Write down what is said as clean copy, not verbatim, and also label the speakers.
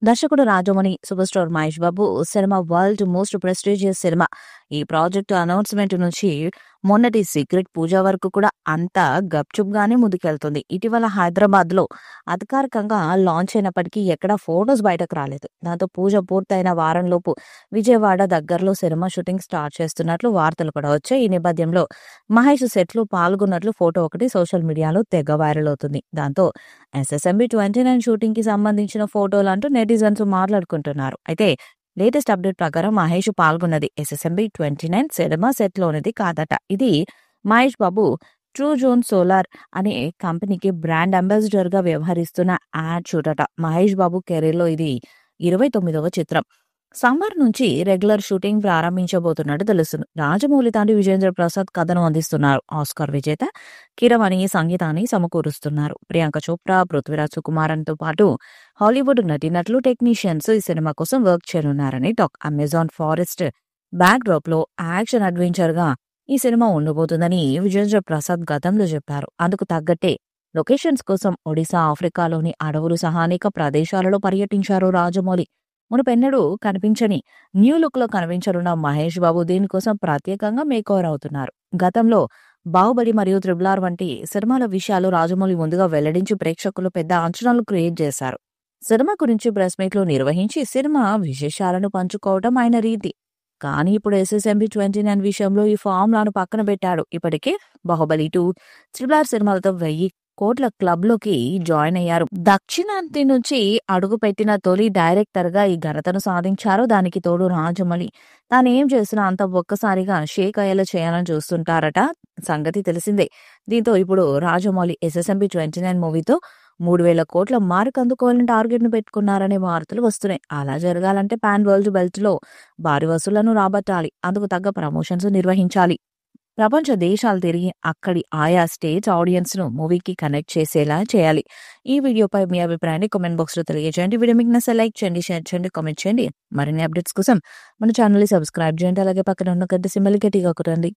Speaker 1: దర్శకుడు Rajamouli, super star Mahesh Babu cinema world most prestigious cinema. ఈ project announcement నుంచి మొన్నటి 'సీక్రెట్ పూజ' వరకు కూడా అంతా గప్‌చుప్‌గానే ముందుకెళ్తుంది. ఇటీవల హైదరాబాద్‌లో అధికారికంగా లాంచ్ అయినప్పటికీ ఎక్కడా ఫోటోస్ బయటకు రాలేదు. దాంతో పూజ పూర్తయిన వారంలోపు విజయవాడ దగ్గరలో సినిమా షూటింగ్ స్టార్ట్ చేస్తున్నట్లు వార్తలు కూడా వచ్చాయి. ఈ నేపథ్యంలో మహేష్ సెట్‌లో పాల్గొన్నట్లు ఫోటో ఒకటి సోషల్ మీడియాలో తెగ వైరల్ అవుతుంది. దాంతో ఎస్ఎస్ఎంబీ 29 షూటింగ్‌కి సంబంధించిన ఫోటోలంటూ నెటిజన్స్ మాట్లాడుకుంటున్నారు. అయితే లేటెస్ట్ అప్డేట్ ప్రకారం మహేష్ పాల్గొన్నది ఎస్ఎస్ఎంబీ 29 సినిమా సెట్‌లోనిది కాదట. ఇది Mahesh Babu true zone solar అనే కంపెనీకి బ్రాండ్ అంబాసిడర్‌గా వ్యవహరిస్తున్న యాడ్ షూట్ అట. మహేష్ బాబు కెరీర్‌లో ఇది 29వ చిత్రం. సమ్మర్ నుంచి రెగ్యులర్ షూటింగ్ ప్రారంభించబోతున్నట్టు తెలుస్తుంది. రాజమౌళి తండ్రి విజేంద్ర ప్రసాద్ కథను అందిస్తున్నారు. ఆస్కార్ విజేత కీరవాణి సంగీతాన్ని సమకూరుస్తున్నారు. ప్రియాంక చోప్రా, పృథ్వీరాజ్ సుకుమారన్‌తో పాటు హాలీవుడ్ నటీనటులు, టెక్నీషియన్స్ ఈ సినిమా కోసం వర్క్ చేయనున్నారని టాక్. అమెజాన్ ఫారెస్ట్ బ్యాక్‌డ్రాప్‌లో యాక్షన్ అడ్వెంచర్‌గా ఈ సినిమా ఉండబోతుందని విజేంద్ర ప్రసాద్ గతంలో చెప్పారు. అందుకు తగ్గట్టే లొకేషన్స్ కోసం ఒడిశా, ఆఫ్రికాలోని అడవులు సహా అనేక ప్రదేశాలలో పర్యటించారు రాజమౌళి. మునుపెన్నడూ కనిపించని న్యూ లుక్‌లో కనిపించనున్న మహేష్ బాబు దీనికోసం ప్రత్యేకంగా మేకోవర్ అవుతున్నారు. గతంలో 'బాహుబలి' మరియు 'త్రిబుల్ ఆర్' వంటి సినిమాల విషయాలు రాజమౌళి ముందుగా వెల్లడించి ప్రేక్షకులు పెద్ద అంచనాలు క్రియేట్ చేశారు. సినిమా గురించి ప్రెస్ మీట్లు నిర్వహించి సినిమా విశేషాలను పంచుకోవడం ఆయన రీతి. కానీ ఇప్పుడు ఎస్ఎస్ఎంబీ 29 విషయంలో ఈ ఫార్ములాను పక్కన పెట్టాడు. ఇప్పటికే 'బాహుబలి 2', 'త్రిబుల్ ఆర్' సినిమాలతో 1000 కోట్ల క్లబ్‌లోకి జాయిన్ అయ్యారు. దక్షిణాది నుంచి అడుగుపెట్టిన తొలి డైరెక్టర్‌గా ఈ ఘనతను సాధించారు. దానికి తోడు రాజమౌళి తానేం చేసినా అంతా ఒక్కసారిగా షేక్ అయ్యేలా చేయాలని చూస్తుంటారట సంగతి తెలిసిందే. దీంతో ఇప్పుడు రాజమౌళి ఎస్ఎస్ఎంబీ 29 మూవీతో 3000 కోట్ల మార్క్ అందుకోవాలని టార్గెట్‌ను పెట్టుకున్నారనే వార్తలు వస్తున్నాయి. అలా జరగాలంటే పాన్ వరల్డ్ బెల్ట్‌లో భారీ వసూళ్లను రాబట్టాలి. అందుకు తగ్గ ప్రమోషన్స్ నిర్వహించాలి. ప్రపంచ దేశాలు తిరిగి అక్కడి ఆయా స్టేట్స్ ఆడియన్స్‌ను మూవీకి కనెక్ట్ చేసేలా చేయాలి. ఈ వీడియోపై మీ అభిప్రాయాన్ని కామెంట్ బాక్స్‌లో తెలియజేయండి. వీడియో మీకు నచ్చితే లైక్ చేయండి, షేర్ చేయండి, కామెంట్ చేయండి. మరిన్ని అప్డేట్స్ కోసం మన ఛానల్‌ని సబ్స్క్రైబ్ చేయండి. అలాగే పక్కన ఉన్న గంట సింబల్ గట్టిగా కొట్టండి.